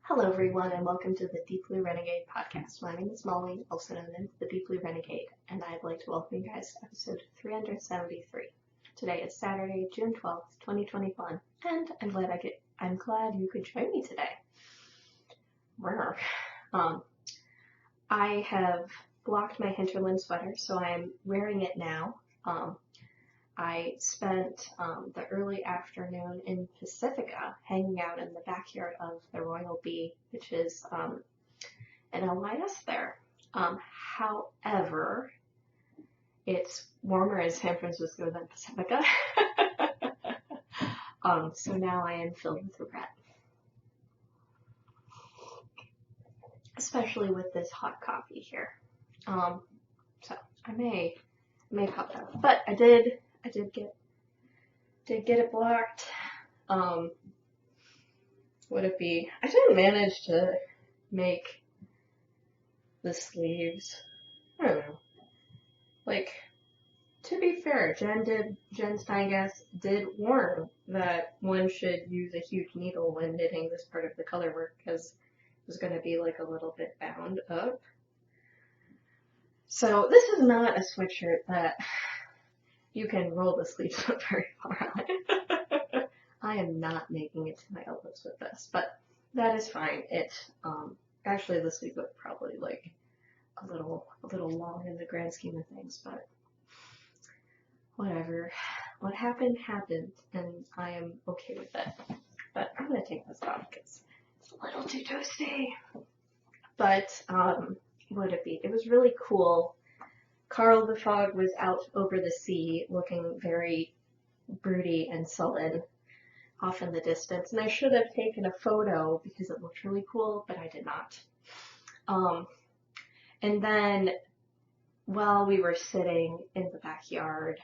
Hello, everyone, and welcome to the Deep Blue Renegade podcast. My name is Molly, also known as the Deep Blue Renegade, and I'd like to welcome you guys to episode 373. Today is Saturday, June 12th, 2021, and I'm glad you could join me today. I have blocked my Hinterland sweater, so I'm wearing it now. I spent the early afternoon in Pacifica hanging out in the backyard of the Royal Bee, which is an LYS there. However, it's warmer in San Francisco than Pacifica. So now I am filled with regret. Especially with this hot coffee here. So I may pop out. But I did get it blocked. Would it be? I didn't manage to make the sleeves. I don't know. Like, to be fair, Jen Steingass did warn that one should use a huge needle when knitting this part of the color work because it was going to be like a little bit bound up. So this is not a sweatshirt that you can roll the sleeves up very far on. I am not making it to my elbows with this, but that is fine. It's actually the sleeve look probably like a little long in the grand scheme of things, but whatever. What happened, and I am okay with it. But I'm gonna take this off because it's a little too toasty. But what would it be? It was really cool. Carl the Fog was out over the sea looking very broody and sullen off in the distance, and I should have taken a photo because it looked really cool, but I did not. And then while we were sitting in the backyard,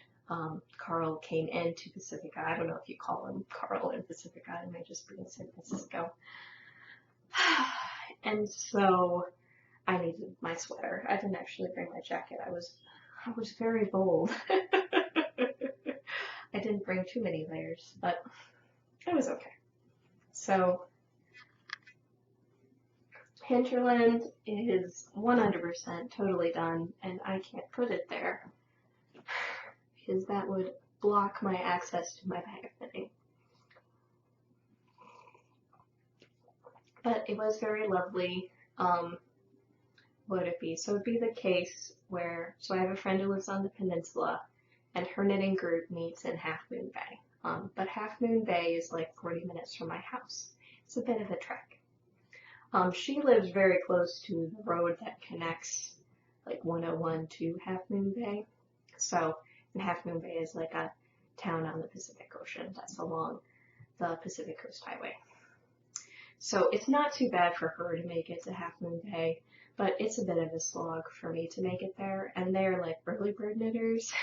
Carl came into Pacifica. I don't know if you call him Carl in Pacifica, it might just be in San Francisco. And so I needed my sweater. I didn't actually bring my jacket. I was very bold. I didn't bring too many layers, but it was okay. So Hinterland is 100% totally done, and I can't put it there because that would block my access to my bag of knitting. But it was very lovely. What would it be? So it would be the case where, so I have a friend who lives on the peninsula, and her knitting group meets in Half Moon Bay. But Half Moon Bay is like 40 minutes from my house. It's a bit of a trek. She lives very close to the road that connects like 101 to Half Moon Bay. So, and Half Moon Bay is like a town on the Pacific Ocean that's along the Pacific Coast Highway. So it's not too bad for her to make it to Half Moon Bay, but it's a bit of a slog for me to make it there, and they're like early bird knitters.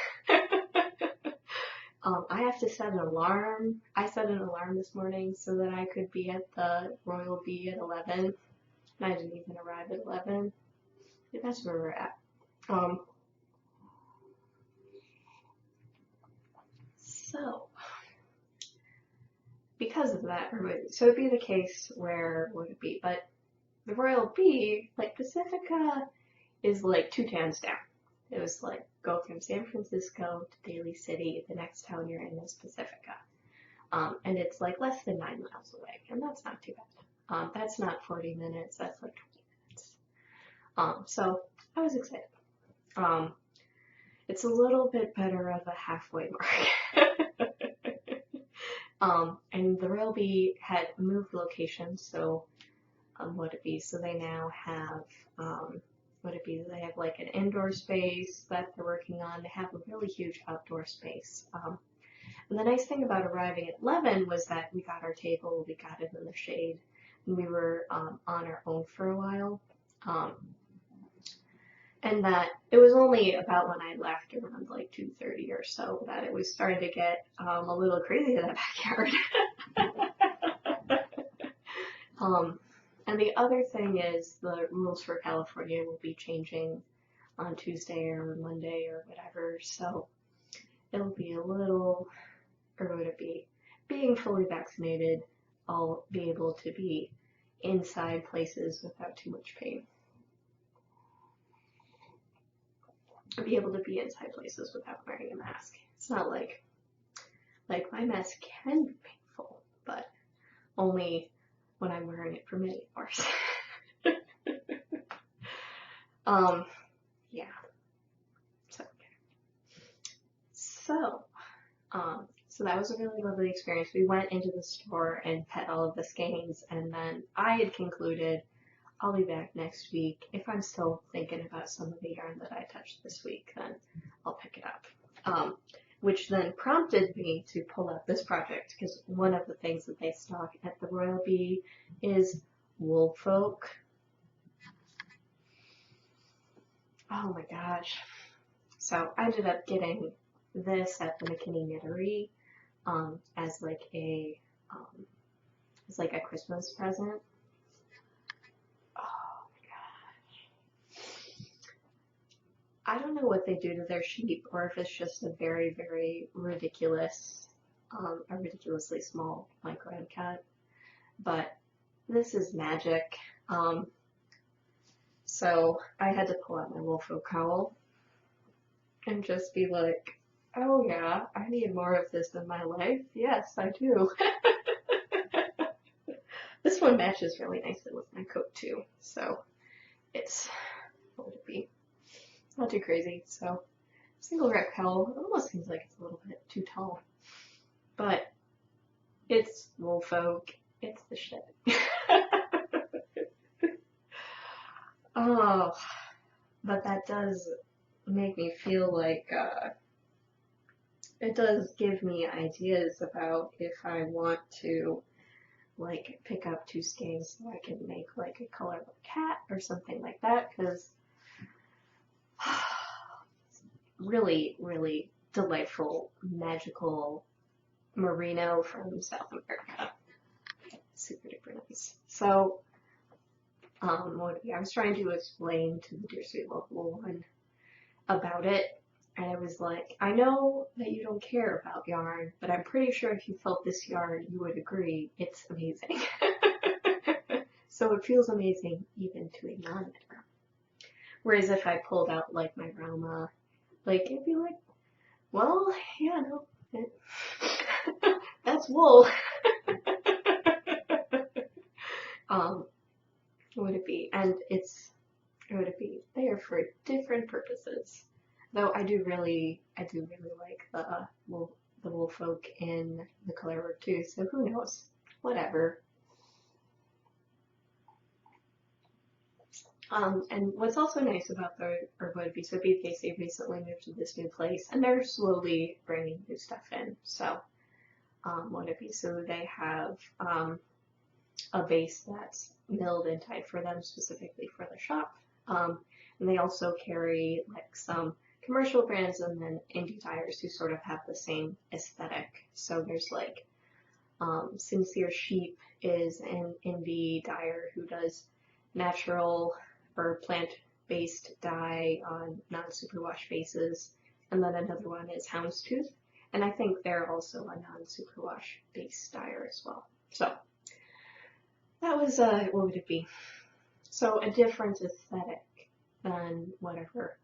I have to set an alarm. I set an alarm this morning so that I could be at the Royal Bee at 11, and I didn't even arrive at 11. That's where we're at. So, because of that, so it'd be the case where, would it be? But the Royal Bee, like Pacifica, is like 2 towns down. It was like, go from San Francisco to Daly City, the next town you're in is Pacifica. And it's like less than 9 miles away, and that's not too bad. That's not 40 minutes, that's like 20 minutes. So I was excited. It's a little bit better of a halfway mark. And the Royal Bee had moved locations, so would it be? So they now have, would it be? They have like an indoor space that they're working on. They have a really huge outdoor space. And the nice thing about arriving at 11 was that we got our table, we got it in the shade, and we were on our own for a while. And that it was only about when I left around like 2:30 or so that it was starting to get a little crazy in the backyard. And the other thing is the rules for California will be changing on Tuesday or Monday or whatever, so it'll be a little, or would it be, being fully vaccinated, I'll be able to be inside places without too much pain. Be able to be inside places without wearing a mask. It's not like my mask can be painful, but only when I'm wearing it for many hours. Yeah. So that was a really lovely experience. We went into the store and pet all of the skeins, and then I had concluded I'll be back next week. If I'm still thinking about some of the yarn that I touched this week, then I'll pick it up. Which then prompted me to pull out this project, because one of the things that they stock at the Royal Bee is Woolfolk. Oh my gosh. So I ended up getting this at the McKinney Knittery as like a Christmas present. Oh my gosh. I don't know what they do to their sheep, or if it's just a very, very ridiculously small micro end cut, but this is magic. So I had to pull out my Woolfolk cowl and just be like, oh yeah, I need more of this in my life. Yes, I do. This one matches really nicely with my coat too, so it's, what would it be? It's not too crazy. So single rep cowl, it almost seems like it's a little bit too tall, but it's Woolfolk, it's the shit. Oh, but that does make me feel like it does give me ideas about if I want to like pick up 2 skeins so I can make like a colorful cat or something like that, because really, really delightful, magical merino from South America. Super duper nice. So, I was trying to explain to the Dear Sweet Local one about it, and I was like, I know that you don't care about yarn, but I'm pretty sure if you felt this yarn, you would agree it's amazing. So it feels amazing even to a non-knitter. Whereas if I pulled out like my Roma, like it'd be like, well, yeah, no, that's wool. Would it be? And would it be? They are for different purposes. Though I do really like the Woolfolk in the color work too. So who knows? Whatever. And what's also nice about would be case they recently moved to this new place, and they're slowly bringing new stuff in. So would it be? So they have a base that's milled and tied for them specifically for the shop. And they also carry like some commercial brands and then indie dyers who sort of have the same aesthetic. So there's like Sincere Sheep is an indie dyer who does natural or plant-based dye on non-superwash bases. And then another one is Houndstooth. And I think they're also a non-superwash base dyer as well. So that was, what would it be? So a different aesthetic than whatever.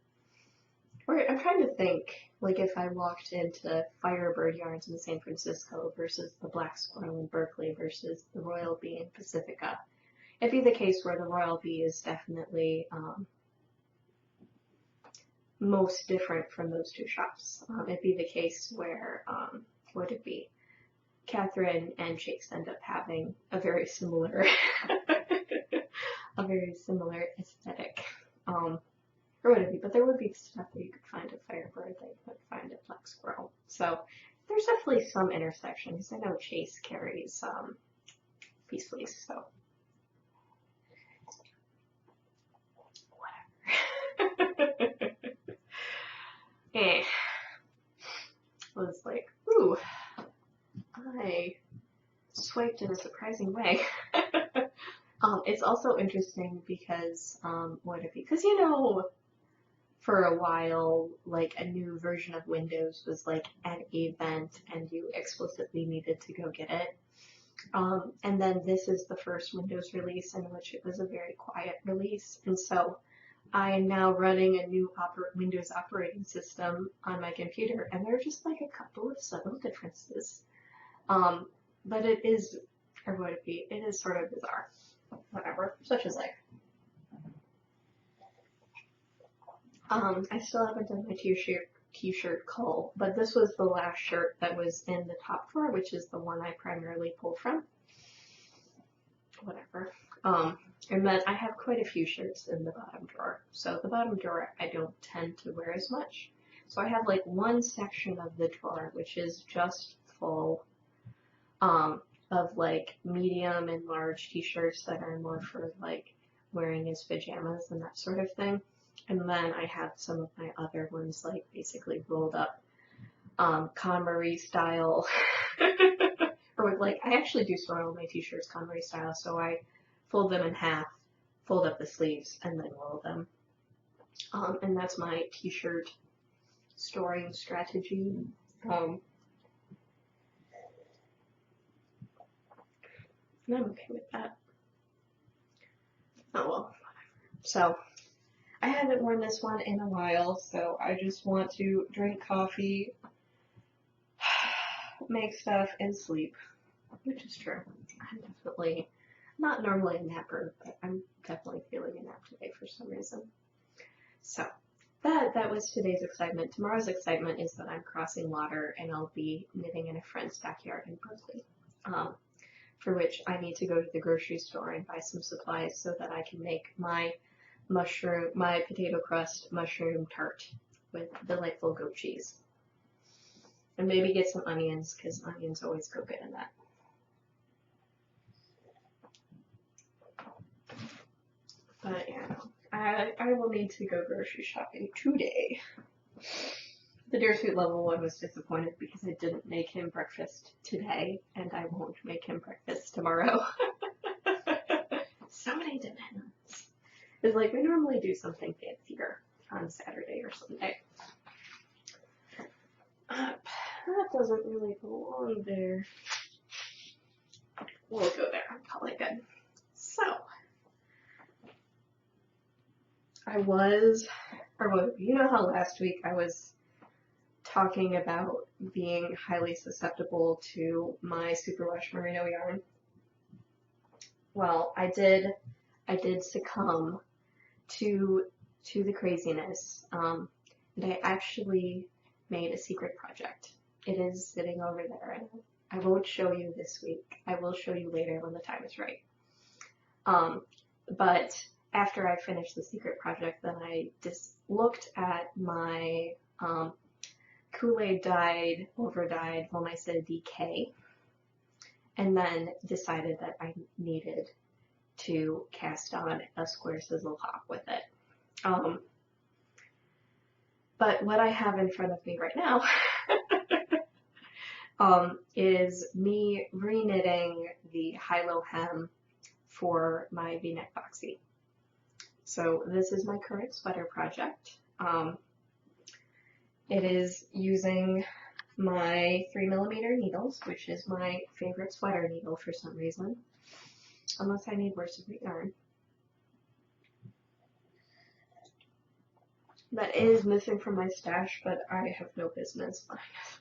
Or I'm trying to think, like if I walked into Firebird Yarns in San Francisco versus the Black Squirrel in Berkeley versus the Royal Bee in Pacifica, it'd be the case where the Royal Bee is definitely most different from those 2 shops. It'd be the case where, would it be? Catherine and Chase end up having a very similar, aesthetic. Or would it be? But there would be stuff that you could find at Firebird that you could find at Black Squirrel. So there's definitely some intersections. I know Chase carries Peace Fleece, so whatever. I was like, ooh, I swiped in a surprising way. It's also interesting because, would it be? Because, you know, for a while, like a new version of Windows was like an event and you explicitly needed to go get it. And then this is the first Windows release in which it was a very quiet release. And so I am now running a new Windows operating system on my computer, and there are just like a couple of subtle differences. But it is, or would it be, it is sort of bizarre. Whatever, such is life. I still haven't done my t-shirt cull, but this was the last shirt that was in the top drawer, which is the one I primarily pull from. Whatever. And then I have quite a few shirts in the bottom drawer. So the bottom drawer I don't tend to wear as much. So I have like one section of the drawer which is just full of like medium and large t-shirts that are more for like wearing as pajamas and that sort of thing. And then I have some of my other ones like basically rolled up KonMari style. Or like I actually do store all my t-shirts KonMari style, so I fold them in half, fold up the sleeves, and then roll them. And that's my t-shirt storing strategy. And I'm okay with that. Oh well, so I haven't worn this one in a while, so I just want to drink coffee, make stuff, and sleep, which is true. I'm definitely not normally a napper, but I'm definitely feeling a nap today for some reason. So that was today's excitement. Tomorrow's excitement is that I'm crossing water and I'll be knitting in a friend's backyard in Berkeley, for which I need to go to the grocery store and buy some supplies so that I can make my potato crust mushroom tart with delightful goat cheese. And maybe get some onions, because onions always go good in that. But yeah, I will need to go grocery shopping today. The Dear Sweet Level 1 was disappointed because I didn't make him breakfast today, and I won't make him breakfast tomorrow. So many demands. It's like we normally do something fancier on Saturday or Sunday. That doesn't really belong there. We'll go there. I'll call it good. So, you know how last week I was talking about being highly susceptible to my superwash merino yarn? Well, I did succumb to the craziness, and I actually made a secret project. It is sitting over there, and I won't show you this week. I will show you later when the time is right. But after I finished the secret project, then I just looked at my Kool-Aid dyed, over-dyed Volmycida DK, and then decided that I needed to cast on a square sizzle top with it. But what I have in front of me right now is me re-knitting the high-low hem for my V-neck boxy. So this is my current sweater project. It is using my 3mm needles, which is my favorite sweater needle for some reason, unless I need worsted yarn. That is missing from my stash, but I have no business buying it.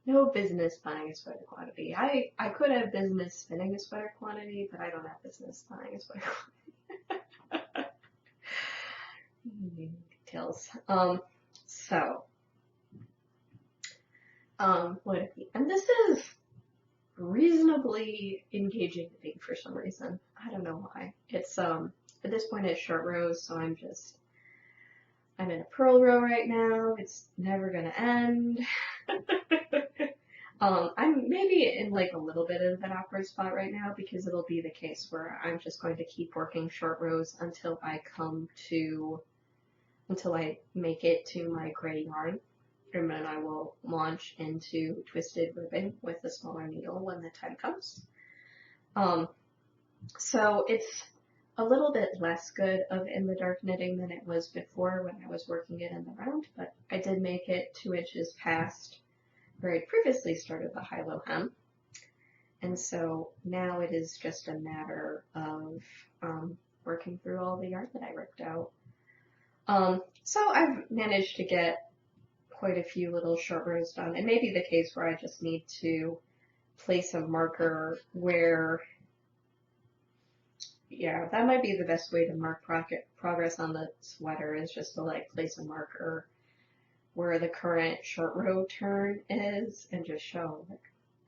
No business buying a sweater quantity. I could have business spinning a sweater quantity, but I don't have business buying a sweater quantity. Details. What if he, and this is reasonably engaging to me for some reason. I don't know why. It's, at this point it's short rows, so I'm in a purl row right now. It's never gonna end. I'm maybe in like a little bit of an awkward spot right now because it'll be the case where I'm just going to keep working short rows until I make it to my gray yarn, and then I will launch into twisted ribbon with a smaller needle when the time comes. So it's a little bit less good of in the dark knitting than it was before when I was working it in the round, but I did make it 2 inches past where I previously started the high-low hem. And so now it is just a matter of working through all the yarn that I ripped out. So I've managed to get quite a few little short rows done. It may be the case where I just need to place a marker where, yeah, that might be the best way to mark progress on the sweater, is just to like place a marker where the current short row turn is and just show like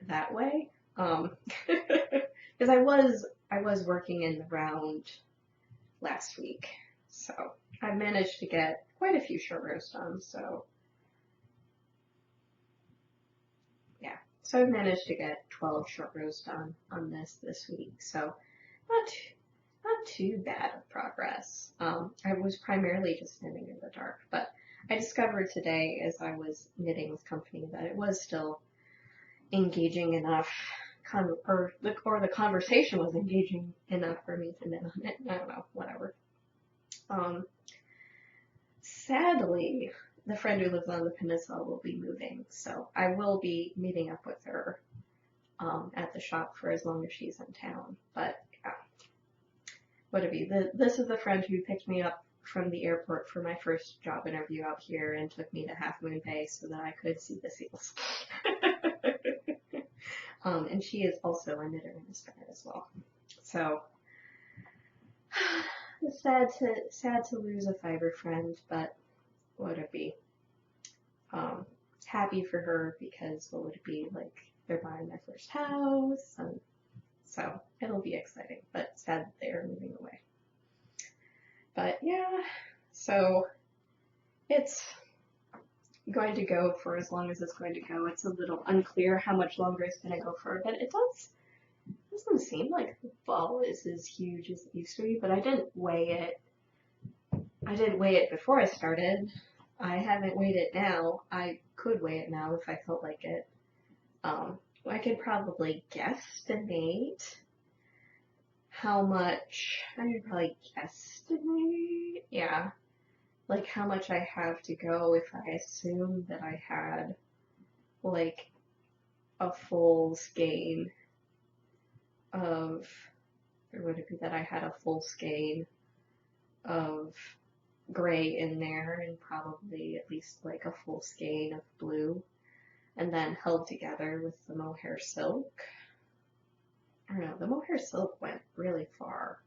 that way. Because I was working in the round last week, so I managed to get quite a few short rows done. So yeah, so I've managed to get 12 short rows done on this week. So not too bad of progress. I was primarily just knitting in the dark, but I discovered today as I was knitting with company that it was still engaging enough, or the conversation was engaging enough for me to knit on it. I don't know, whatever. Sadly, the friend who lives on the peninsula will be moving, so I will be meeting up with her at the shop for as long as she's in town. But yeah, what have you? This is the friend who picked me up from the airport for my first job interview out here and took me to Half Moon Bay so that I could see the seals. And she is also a knitter and a spinner as well. So it's sad to lose a fiber friend, but what would it be? Happy for her because what would it be, like they're buying their first house, and so it'll be exciting, but sad that they are moving away. But yeah, so it's going to go for as long as it's going to go. It's a little unclear how much longer it's going to go for, but it doesn't seem like the ball is as huge as it used to be, but I didn't weigh it. I didn't weigh it before I started. I haven't weighed it now. I could weigh it now if I felt like it. I could probably guesstimate how much, I could probably guesstimate, yeah, like how much I have to go if I assume that I had like a full skein of, or would it be that I had a full skein of gray in there and probably at least like a full skein of blue, and then held together with the mohair silk. I don't know, the mohair silk went really far.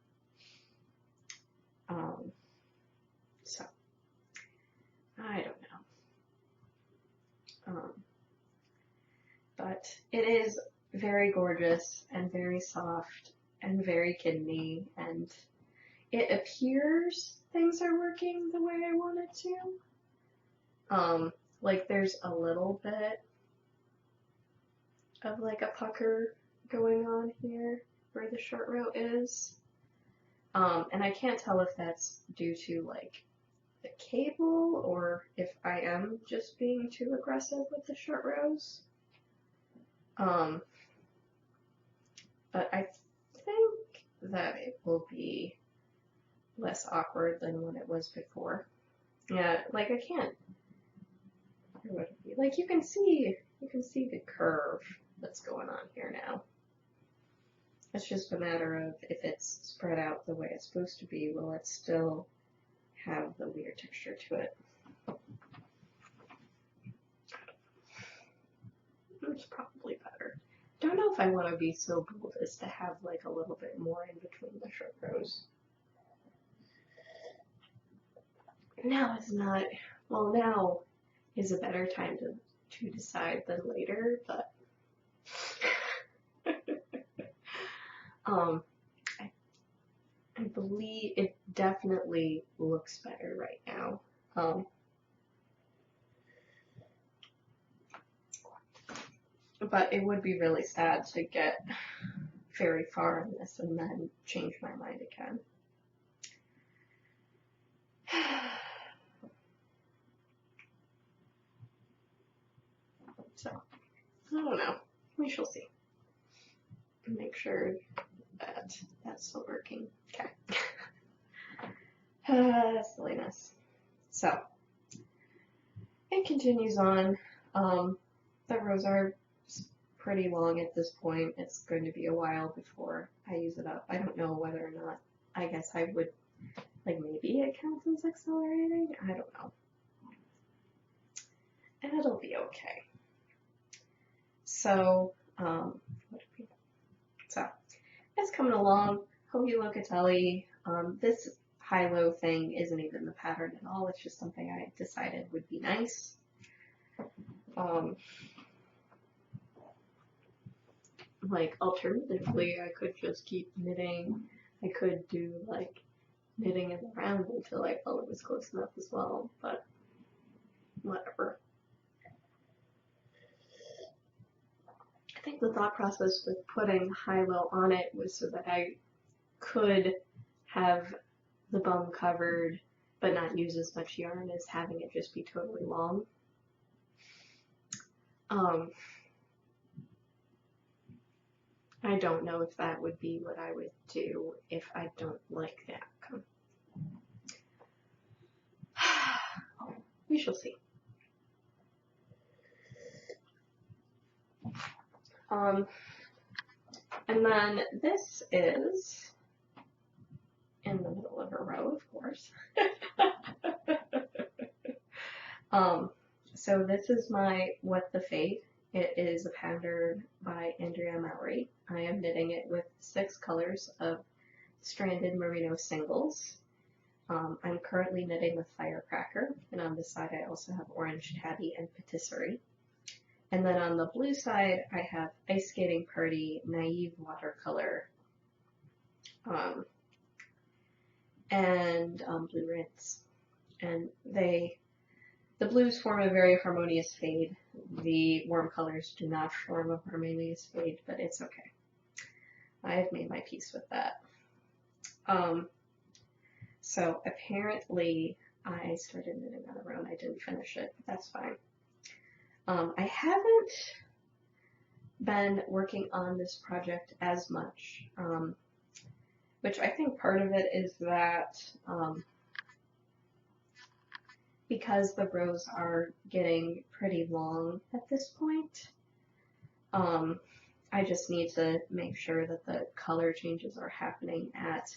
So I don't know. But it is very gorgeous and very soft and very kidney, and it appears things are working the way I want it to. Like there's a little bit of like a pucker going on here where the short row is. And I can't tell if that's due to like the cable or if I am just being too aggressive with the short rows. But I think that it will be less awkward than when it was before. Yeah, like I can't, or would it be? Like you can see the curve that's going on here now. It's just a matter of if it's spread out the way it's supposed to be, will it still have the weird texture to it? It's probably better. Don't know if I want to be so bold as to have like a little bit more in between the short rows. Now is not, well, now is a better time to decide than later, but I believe it definitely looks better right now. But it would be really sad to get very far in this and then change my mind again. So, I don't know. We shall see. Make sure that that's still working. Okay. Silliness. So, it continues on. The rows are pretty long at this point. It's going to be a while before I use it up. I don't know whether or not, I guess I would, like maybe it counts as accelerating? I don't know. And it'll be okay. So, it's coming along. Hoagie Locatelli. This high-low thing isn't even the pattern at all. It's just something I decided would be nice. Like, alternatively, I could just keep knitting. I could do, like, knitting in the round until I felt it was close enough as well, but whatever. I think the thought process with putting high-low on it was so that I could have the bum covered but not use as much yarn as having it just be totally long. I don't know if that would be what I would do if I don't like the outcome. We shall see. And then this is in the middle of a row, of course. So this is my What the Fate. It is a pattern by Andrea Mowry. I am knitting it with 6 colors of stranded merino singles. I'm currently knitting with Firecracker, and on this side I also have Orange Tabby and Patisserie. And then on the blue side I have Ice Skating Party, Naive Watercolor, and Blue Rinse. And the blues form a very harmonious fade. The warm colors do not form a harmonious fade, but it's okay. I have made my peace with that. So apparently I started knitting on a row and I didn't finish it, but that's fine. I haven't been working on this project as much, which I think part of it is that because the rows are getting pretty long at this point, I just need to make sure that the color changes are happening at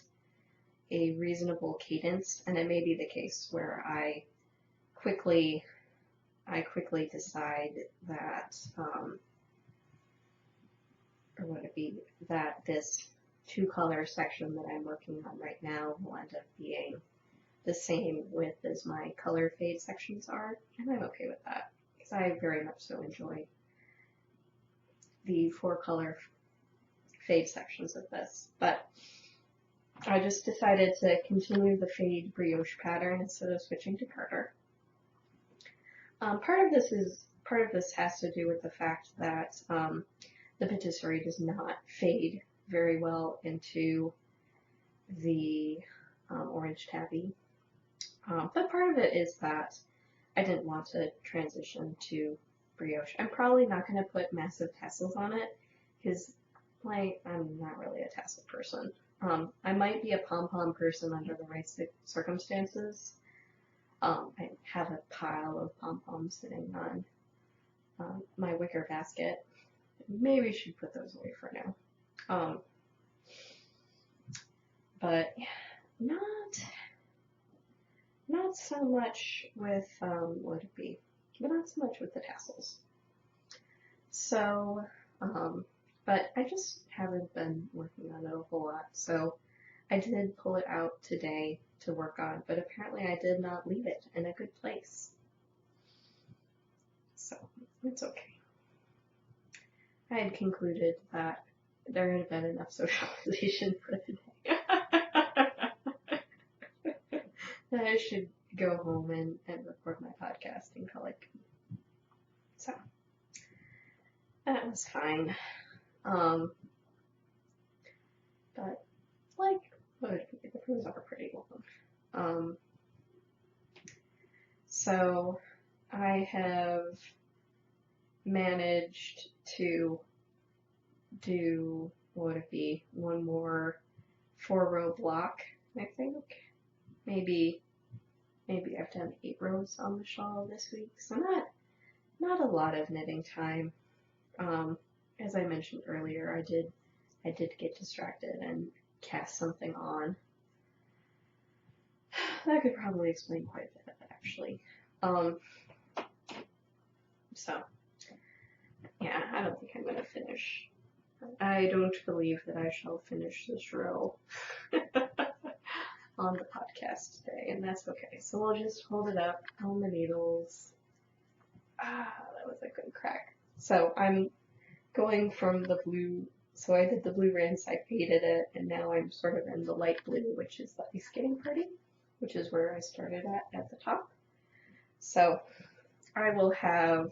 a reasonable cadence, and it may be the case where I quickly decide that, or would it be that this 2-color section that I'm working on right now will end up being the same width as my color fade sections are, and I'm okay with that, because I very much so enjoy the 4-color fade sections of this. But I just decided to continue the fade brioche pattern instead of switching to Carter. Part of this has to do with the fact that the patisserie does not fade very well into the orange tabby. But part of it is that I didn't want to transition to brioche. I'm probably not going to put massive tassels on it because I'm not really a tassel person. I might be a pom-pom person under the right circumstances. I have a pile of pom-poms sitting on my wicker basket. Maybe I should put those away for now. But not so much with what would it be? But not so much with the tassels. So, but I just haven't been working on it a whole lot. So I did pull it out today to work on, but apparently I did not leave it in a good place. So it's okay. I had concluded that there had been enough socialization for the day. That I should go home and record my podcast and call it good. So that was fine. But like, the pros are pretty long. So I have managed to do, what would it be, one more 4-row block, I think. Maybe I've done 8 rows on the shawl this week, so not a lot of knitting time. as I mentioned earlier, I did get distracted and cast something on. That could probably explain quite a bit of it, actually. So, yeah, I don't think I'm gonna finish. I don't believe that I shall finish this row on the podcast today, and that's okay. So we'll just hold it up on the needles. Ah, that was a good crack. So I'm going from the blue, so I did the blue rinse, I faded it, and now I'm sort of in the light blue, which is the ice skating party, which is where I started at the top. So I will have,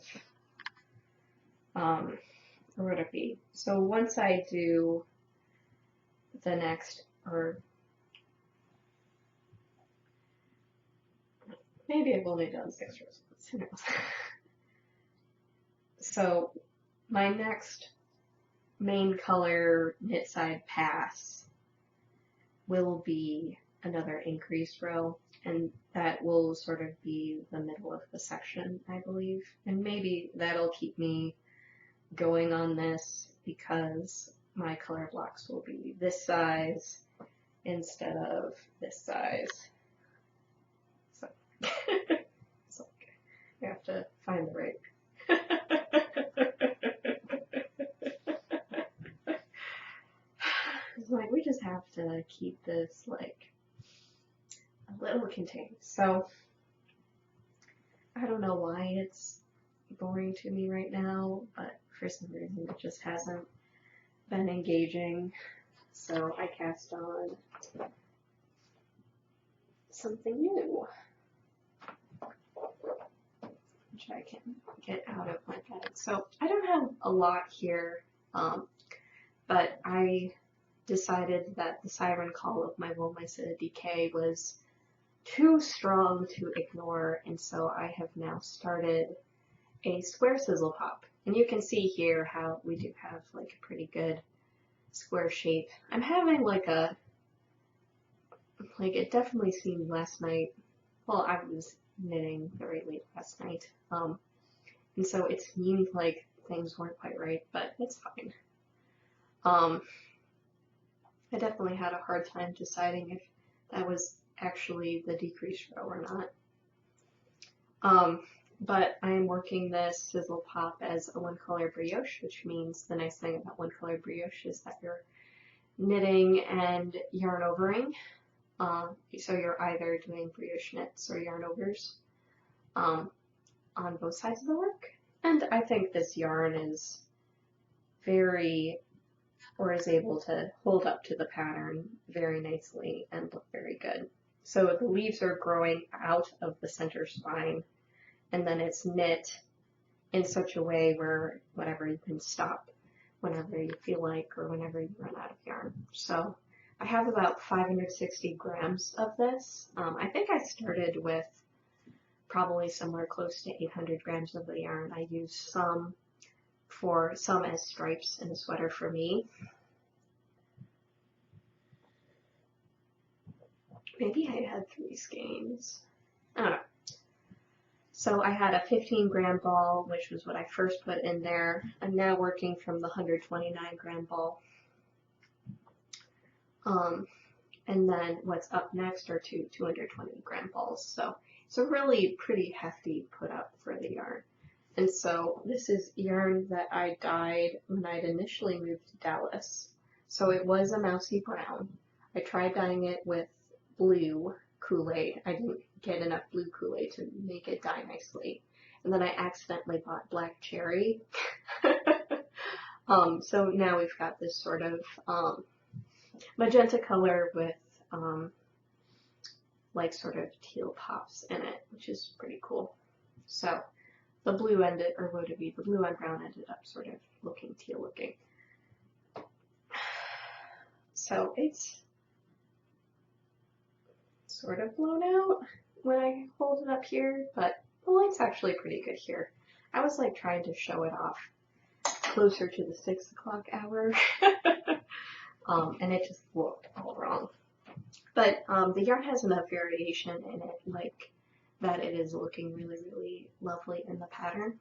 where would it be? So once I do the next, or maybe I've only done 6 rows, who knows. So my next main color knit side pass will be another increased row, and that will sort of be the middle of the section, I believe. And maybe that'll keep me going on this because my color blocks will be this size instead of this size. So, so I have to find the right. It's like we just have to keep this like a little contained. So I don't know why it's boring to me right now, but for some reason it just hasn't been engaging. So I cast on something new, which I can get out of my bag. So I don't have a lot here, but I decided that the siren call of my Woolmyceta decay was too strong to ignore, and so I have now started a square sizzle pop. And you can see here how we do have like a pretty good square shape. I'm having like it definitely seemed last night, well, I was knitting very late last night, and so it seemed like things weren't quite right, but it's fine. I definitely had a hard time deciding if that was actually the decreased row or not. But I am working this sizzle pop as a one color brioche, which means the nice thing about one color brioche is that you're knitting and yarn overing. So you're either doing brioche knits or yarn overs on both sides of the work. And I think this yarn is is able to hold up to the pattern very nicely and look very good. So the leaves are growing out of the center spine, and then it's knit in such a way where whatever you can stop whenever you feel like or whenever you run out of yarn. So I have about 560 grams of this. I think I started with probably somewhere close to 800 grams of the yarn. I used some as stripes in a sweater for me. Maybe I had 3 skeins. I don't know. So I had a 15 gram ball, which was what I first put in there. I'm now working from the 129 gram ball. And then what's up next are 220 gram balls. So it's a really pretty hefty put up for the yarn. And so this is yarn that I dyed when I'd initially moved to Dallas. So it was a mousy brown. I tried dyeing it with blue Kool-Aid. I didn't get enough blue Kool-Aid to make it dye nicely. And then I accidentally bought black cherry. So now we've got this sort of magenta color with like sort of teal pops in it, which is pretty cool. So the blue ended, or would it be the blue and brown ended up sort of looking teal looking. So it's sort of blown out when I hold it up here, but the light's actually pretty good here. I was like trying to show it off closer to the 6 o'clock hour, and it just looked all wrong. But the yarn has enough variation in it, like that it is looking really, really lovely in the pattern.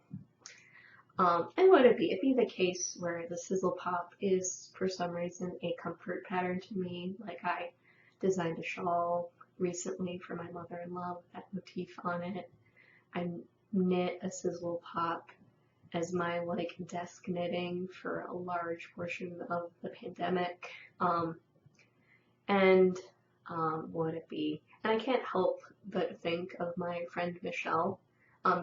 And would it be? It'd be the case where the Sizzle Pop is, for some reason, a comfort pattern to me. Like I designed a shawl recently for my mother-in-law with that motif on it. I knit a Sizzle Pop as my like desk knitting for a large portion of the pandemic. And would it be? And I can't help but think of my friend Michelle,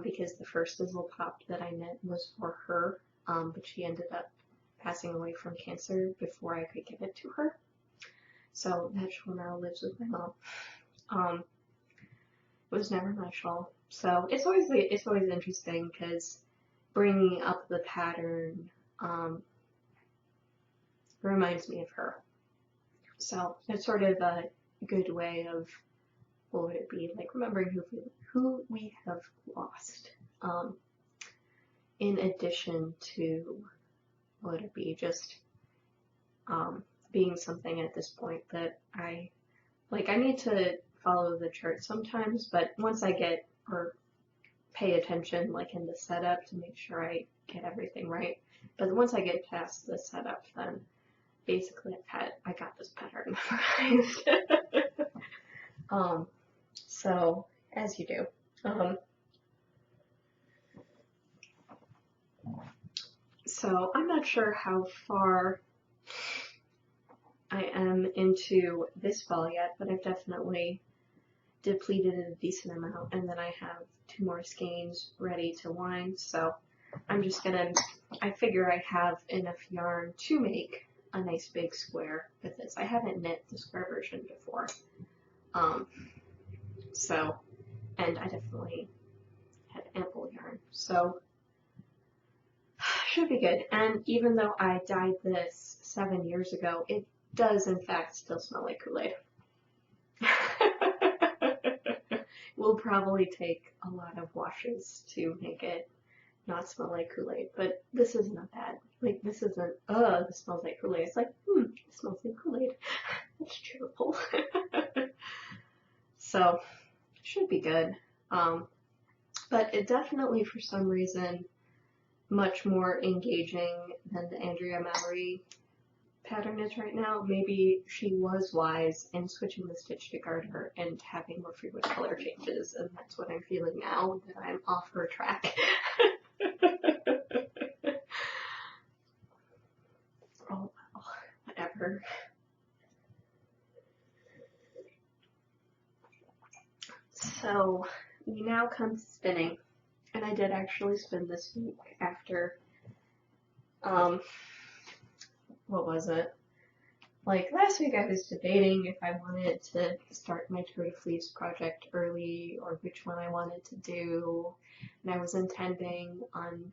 because the first Sizzle Pop that I knit was for her, but she ended up passing away from cancer before I could give it to her. So that shawl now lives with my mom. It was never my shawl. So it's always interesting because bringing up the pattern reminds me of her. So it's sort of a good way of, what would it be, like remembering who we have lost. In addition to, what would it be, just being something at this point that I need to follow the chart sometimes, but once I get or pay attention like in the setup to make sure I get everything right. But once I get past the setup, then basically I got this pattern memorized. So as you do. So I'm not sure how far I am into this ball yet, but I've definitely depleted a decent amount, and then I have 2 more skeins ready to wind. So I'm just gonna, I figure I have enough yarn to make a nice big square with this. I haven't knit the square version before. So, and I definitely had ample yarn. So should be good. And even though I dyed this 7 years ago, it does in fact still smell like Kool-Aid. Will probably take a lot of washes to make it not smell like Kool-Aid, but this is not bad. Like this isn't, this smells like Kool-Aid. It's like, it smells like Kool-Aid. That's cheerful. So, should be good. But it definitely, for some reason, much more engaging than the Andrea Mallory pattern is right now. Maybe she was wise in switching the stitch to garter and having more frequent color changes, and that's what I'm feeling now, that I'm off her track. Oh well, whatever. So we now come to spinning, and I did actually spin this week after, what was it? Like last week I was debating if I wanted to start my Tour de Fleece project early or which one I wanted to do, and I was intending on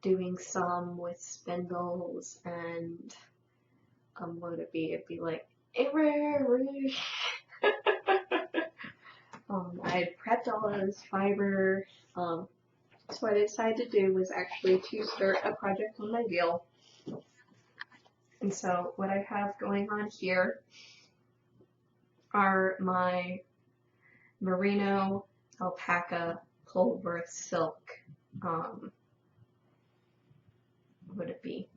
doing some with spindles and what would it be? It'd be like I had prepped all of this fiber. So what I decided to do was actually to start a project on my wheel. And so what I have going on here are my merino alpaca Polworth silk, what would it be?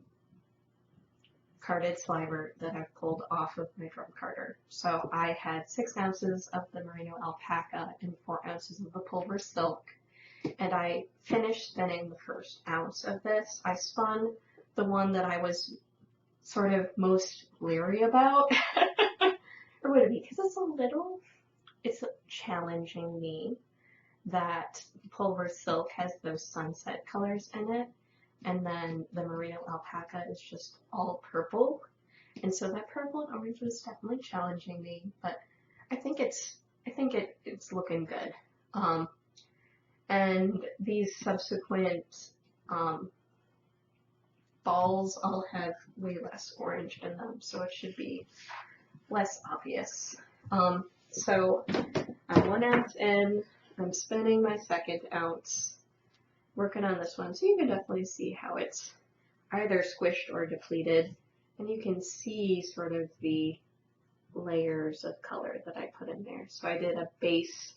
Carded sliver that I've pulled off of my drum carder. So I had 6 ounces of the merino alpaca and 4 ounces of the Polworth silk, and I finished spinning the first ounce of this. I spun the one that I was sort of most leery about. Or would it be? Because it's challenging me that Polworth silk has those sunset colors in it, and then the merino alpaca is just all purple. And so that purple and orange was definitely challenging me, but I think it's looking good. And these subsequent balls all have way less orange in them, so it should be less obvious. So I'm 1 ounce in, I'm spinning my 2nd ounce, working on this one, so you can definitely see how it's either squished or depleted, and you can see sort of the layers of color that I put in there. So I did a base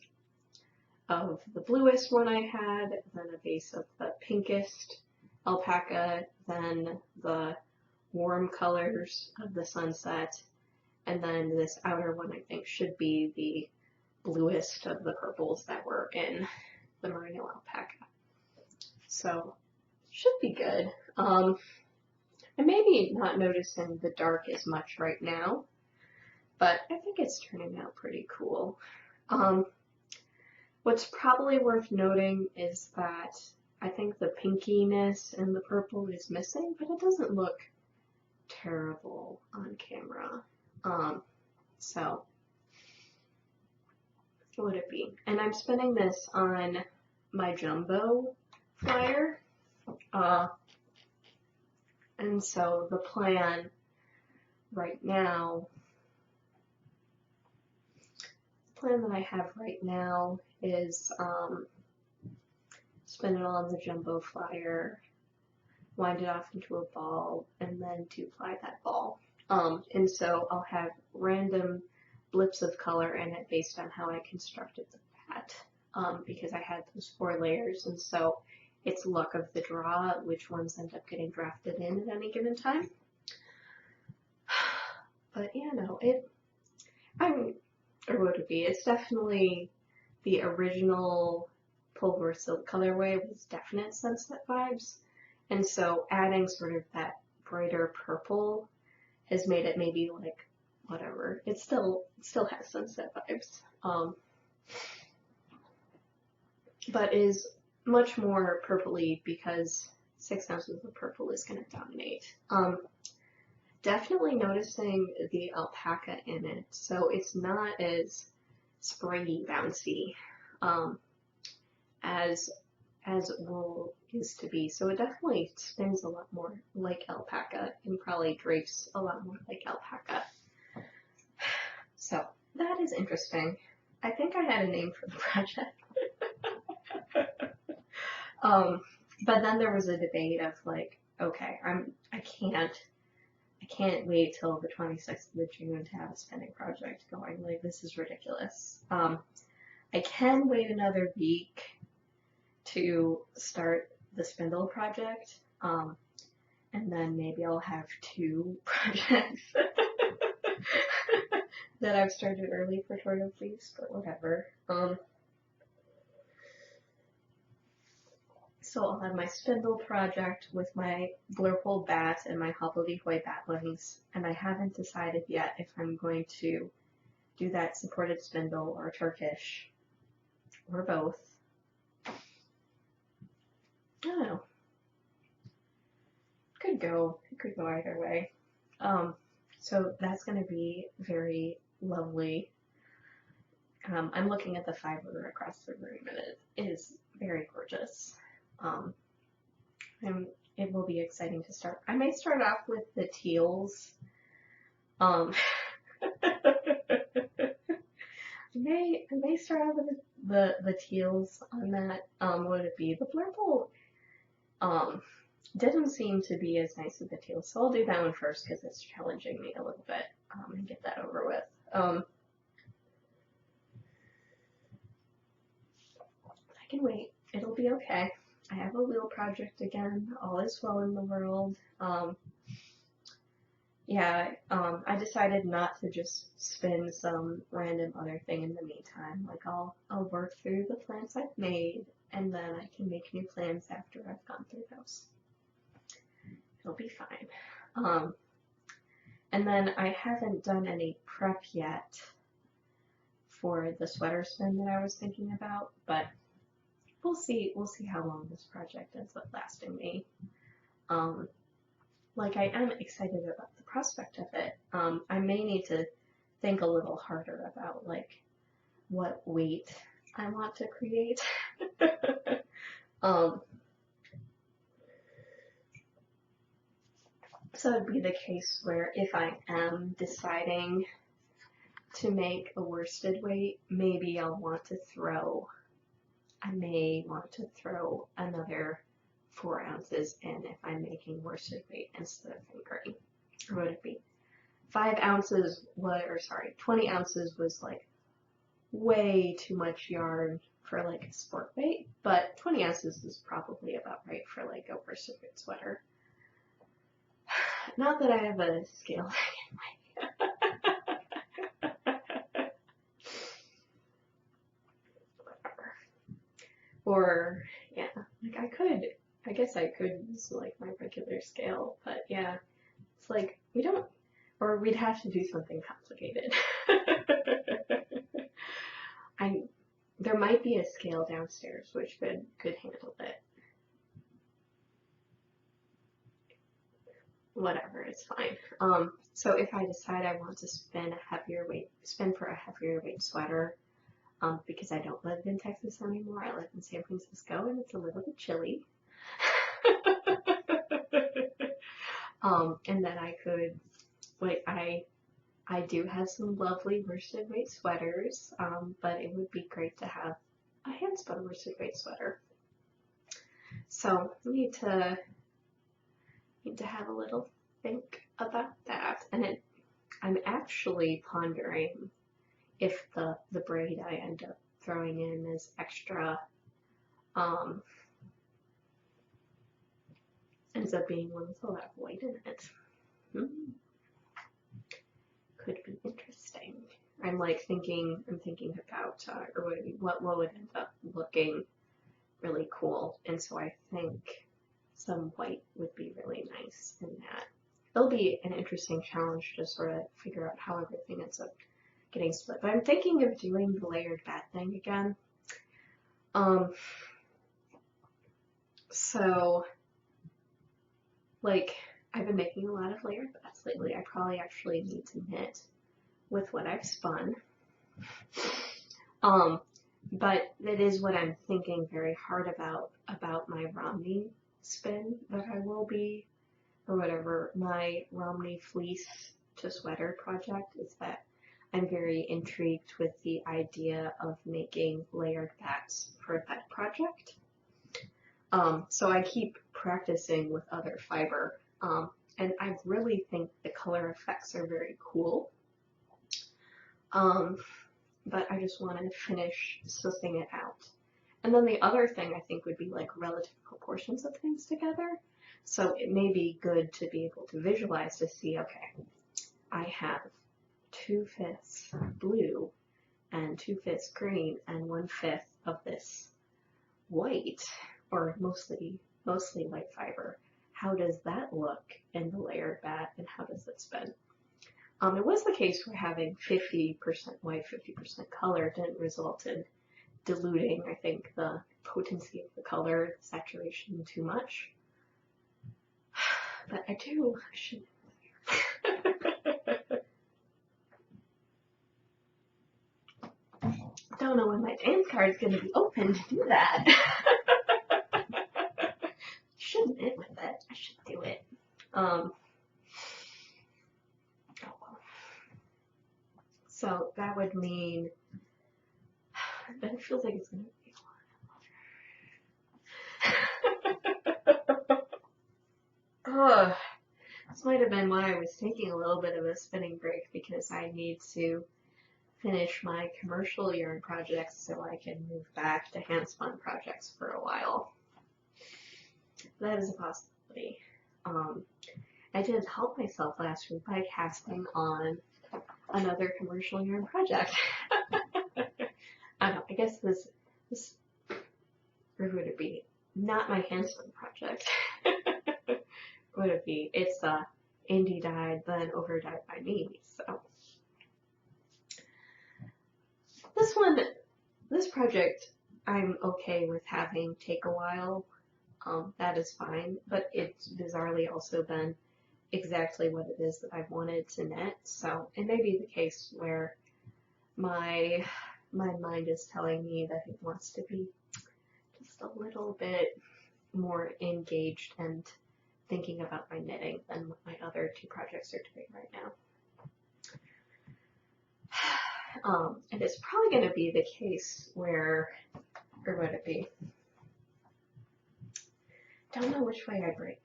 of the bluest one I had, then a base of the pinkest, alpaca, then the warm colors of the sunset, and then this outer one I think should be the bluest of the purples that were in the merino alpaca. So should be good. I may be not noticing the dark as much right now, but I think it's turning out pretty cool. What's probably worth noting is that I think the pinkiness in the purple is missing, but it doesn't look terrible on camera. So what would it be? And I'm spinning this on my jumbo flyer. And so the plan right now, that I have right now is spin it on the jumbo flyer, wind it off into a ball, and then to fly that ball. And so I'll have random blips of color in it based on how I constructed the bat, because I had those 4 layers, and so it's luck of the draw which ones end up getting drafted in at any given time. But yeah, no, or would it be? It's definitely the original Pulver Silk colorway with definite sunset vibes, and so adding sort of that brighter purple has made it maybe like whatever. It still has sunset vibes, but is much more purpley because 6 ounces of purple is going to dominate. Definitely noticing the alpaca in it, so it's not as sprayy bouncy as wool used to be. So it definitely spins a lot more like alpaca and probably drapes a lot more like alpaca. So that is interesting. I think I had a name for the project. But then there was a debate of like, okay, I can't wait till the 26th of June to have a spinning project going. Like, this is ridiculous. I can wait another week to start the spindle project, and then maybe I'll have 2 projects that I've started early for Tour de Fleece, but whatever. So I'll have my spindle project with my Blurple bat and my Hobbledehoy batlings, and I haven't decided yet if I'm going to do that supported spindle or Turkish or both. I don't know. It could go either way. So that's going to be very lovely. I'm looking at the fiber across the room, and it is very gorgeous. And it will be exciting to start. I may start off with the teals. I may start off with the teals on that. What would it be? The Blurple didn't seem to be as nice as the teals, so I'll do that one first because it's challenging me a little bit, and get that over with. I can wait. It'll be okay. I have a wheel project again. All is well in the world. I decided not to just spin some random other thing in the meantime. Like, I'll work through the plans I've made, and then I can make new plans after I've gone through those. It'll be fine. And then I haven't done any prep yet for the sweater spin that I was thinking about, but we'll see how long this project ends up lasting me. Like, I am excited about the prospect of it. I may need to think a little harder about like what weight I want to create. So it'd be the case where if I am deciding to make a worsted weight, maybe I may want to throw another 4 ounces in if I'm making worsted weight instead of fingering. Or would it be 5 ounces? 20 ounces was like way too much yarn for like a sport weight, but 20 ounces is probably about right for like a worsted weight sweater. Not that I have a scale. Whatever. Or, yeah, like I guess I could use like my regular scale, but yeah, it's like we'd have to do something complicated. There might be a scale downstairs which could handle it. Whatever, it's fine. So if I decide I want to spin for a heavier weight sweater, because I don't live in Texas anymore, I live in San Francisco and it's a little bit chilly. And then I could, like, I do have some lovely worsted weight sweaters, but it would be great to have a hand spun worsted weight sweater. So I need to have a little think about that. And I'm actually pondering if the braid I end up throwing in is extra ends up being one with a lot of white in it. Could be interesting. I'm thinking about what would end up looking really cool, and so I think some white would be really nice in that. It'll be an interesting challenge to sort of figure out how everything ends up getting split. But I'm thinking of doing the layered bat thing again. So like I've been making a lot of layered bats lately. I probably actually need to knit with what I've spun. But that is what I'm thinking very hard about my Romney spin that I will be, or whatever, my Romney fleece to sweater project, is that I'm very intrigued with the idea of making layered bats for that project. So I keep practicing with other fiber, and I really think the color effects are very cool. But I just want to finish sussing it out. And then the other thing I think would be like relative proportions of things together. So it may be good to be able to visualize to see, okay, I have 2/5 blue and 2/5 green and 1/5 of this white, or mostly white fiber. How does that look in the layered bat, and how does it spin? It was the case where having 50% white, 50% color didn't result in diluting, I think, the potency of the color, saturation too much. But I should. Don't know when my dance card's gonna be open to do that. Shouldn't knit with it. I should do it. So that would mean, but it feels like it's going to be a lot. This might have been why I was taking a little bit of a spinning break, because I need to finish my commercial yarn projects so I can move back to hand spun projects for a while. That is a possibility. I did help myself last week by casting on another commercial yarn project. I don't know, I guess this or would it be not my hand spun project? Would it be? It's indie dyed then over dyed by me. So this project I'm okay with having take a while. That is fine, but it's bizarrely also been exactly what it is that I've wanted to knit. So it may be the case where my mind is telling me that it wants to be just a little bit more engaged and thinking about my knitting than what my other two projects are doing right now. And it's probably going to be the case where, or would it be? Don't know which way I break.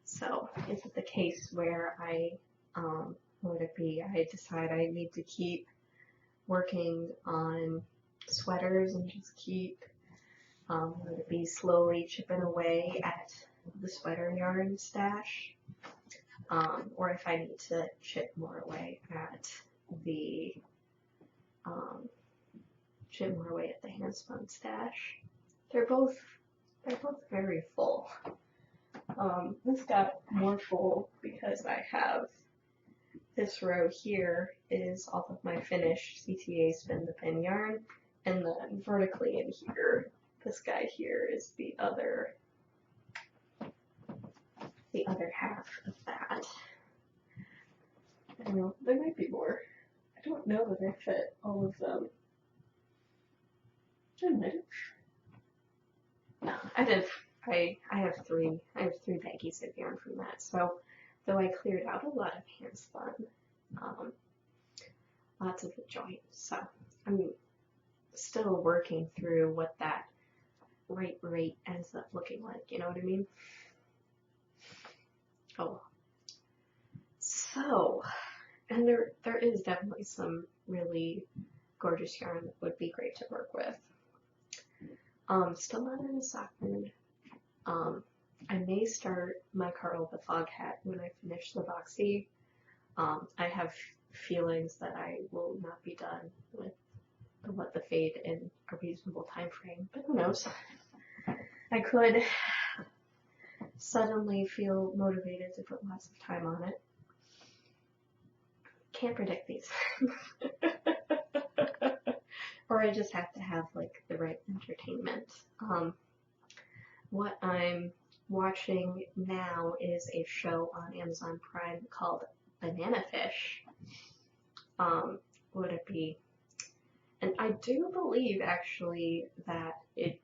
So is it the case where I decide I need to keep working on sweaters and just keep, would it be slowly chipping away at the sweater yarn stash, or if I need to chip more away at the, handspun stash. They're both very full. This got more full because I have this row here is all of my finished CTA spin the pin yarn, and then vertically in here, this guy here is the other half of that. I don't know, there might be more. I don't know that I fit all of them. I might have. No, I have three baggies of yarn from that. So though I cleared out a lot of hand spun, lots of the joints. So I'm still working through what that right rate ends up looking like. You know what I mean? Oh, so, and there is definitely some really gorgeous yarn that would be great to work with. Still not in a sock mood. I may start my Carl the Fog Hat when I finish the boxy. I have feelings that I will not be done with the fade in a reasonable time frame, but who knows? I could suddenly feel motivated to put lots of time on it. Can't predict these. Or I just have to have like the right entertainment. What I'm watching now is a show on Amazon Prime called Banana Fish. Would it be? And I do believe actually that it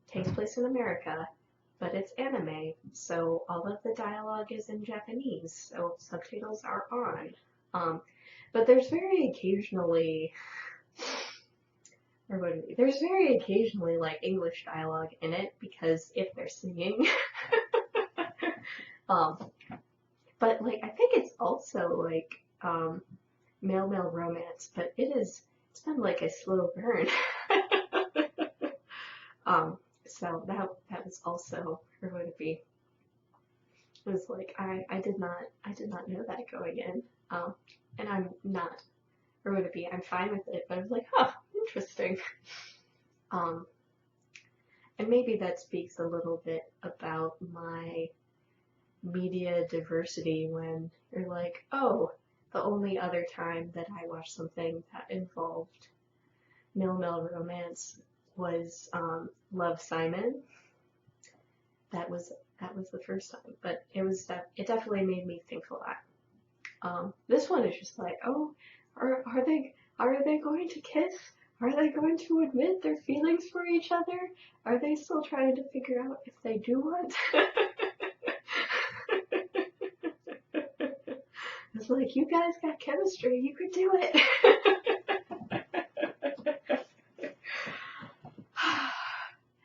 takes place in America, but it's anime, so all of the dialogue is in Japanese, so subtitles are on. But there's very occasionally like English dialogue in it because if they're singing. But like I think it's also like male romance, but it's been like a slow burn. So that was also, or would it be? It was like I did not know that going in. And I'm not, or would it be? I'm fine with it, but I was like, huh, interesting. And maybe that speaks a little bit about my media diversity when you're like, oh, the only other time that I watched something that involved male romance was Love, Simon. That was the first time, but it definitely made me think a lot. This one is just like, oh, are they going to kiss? Are they going to admit their feelings for each other? Are they still trying to figure out if they do what? It's like, you guys got chemistry, you could do it.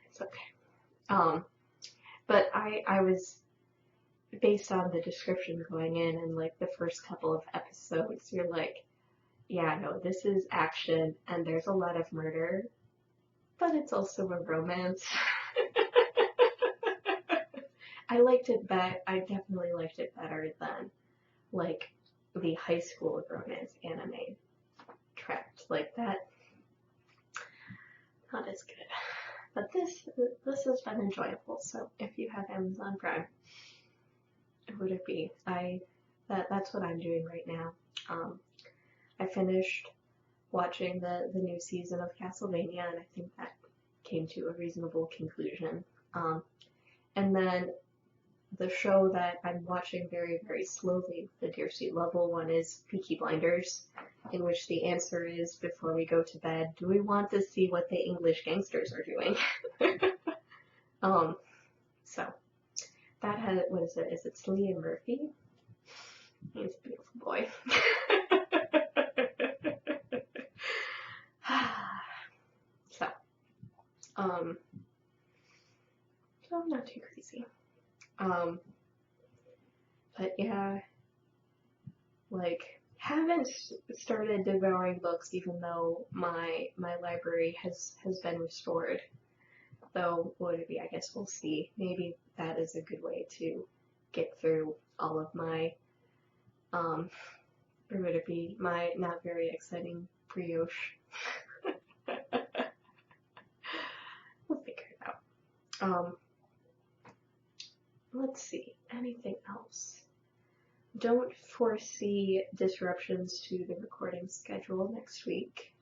It's okay. But I was, based on the description going in and like the first couple of episodes, you're like, yeah, no, this is action and there's a lot of murder, but it's also a romance. I definitely liked it better than like the high school romance anime tracked like that. Not as good. But this has been enjoyable. So if you have Amazon Prime, would it be? That's what I'm doing right now. I finished watching the new season of Castlevania, and I think that came to a reasonable conclusion. And then the show that I'm watching very, very slowly, the Dear Sweet Level one, is Peaky Blinders, in which the answer is, before we go to bed, do we want to see what the English gangsters are doing? So that has, what is it? Is it Cillian Murphy? He's a beautiful boy. So not too crazy. But yeah, like haven't started devouring books, even though my library has been restored. Though, would it be? I guess we'll see. Maybe that is a good way to get through all of my, or would it be my not very exciting brioche? We'll figure it out. Let's see. Anything else? Don't foresee disruptions to the recording schedule next week.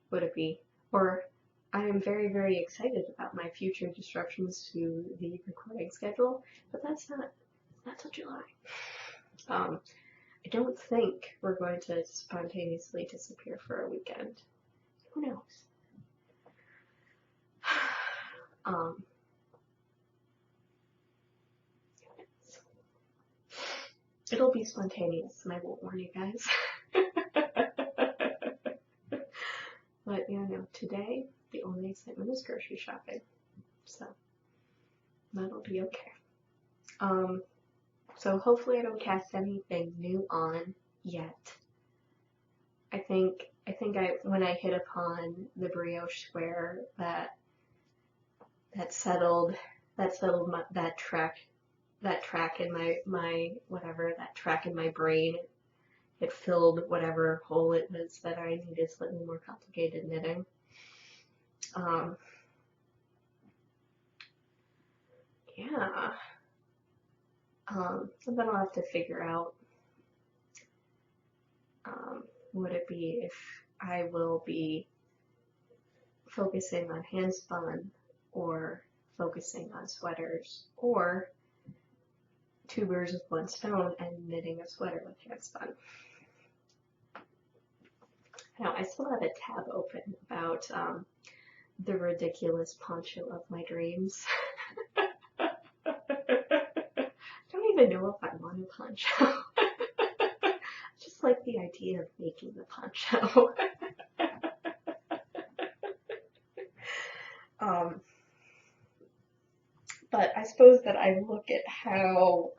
Would it be? Or I am very, very excited about my future disruptions to the recording schedule, but that's not till July. I don't think we're going to spontaneously disappear for a weekend. Who knows? It'll be spontaneous, and I won't warn you guys. But today the only excitement is grocery shopping, so that'll be okay. So hopefully I don't cast anything new on yet. I think when I hit upon the brioche square that settled that track in my brain. It filled whatever hole it was that I needed slightly more complicated knitting. Yeah. And then I'll have to figure out, would it be if I will be focusing on hand spun or focusing on sweaters, or two birds with one stone and knitting a sweater with hand spun. Now, I still have a tab open about the ridiculous poncho of my dreams. I don't even know if I want a poncho. I just like the idea of making the poncho. But I suppose that I look at how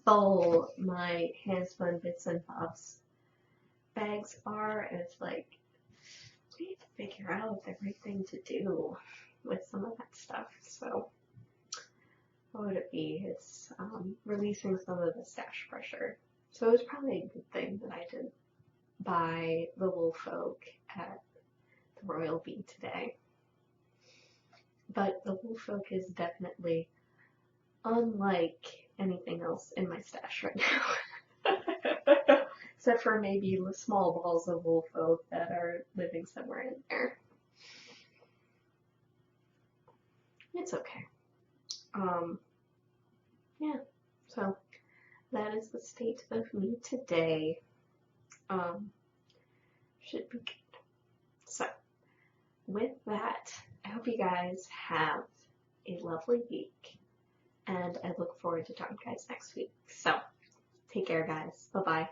full my hand spun bits and bobs bags are, and it's like, we need to figure out the right thing to do with some of that stuff. So what would it be? It's releasing some of the stash pressure. So it was probably a good thing that I did buy the wool folk at the Royal Bee today. But the wool folk is definitely unlike anything else in my stash right now. Except for maybe the small balls of wool folk that are living somewhere in there. It's okay. Yeah, so that is the state of me today. Should be good. So, with that, I hope you guys have a lovely week, and I look forward to talking to you guys next week. So, take care, guys. Bye-bye.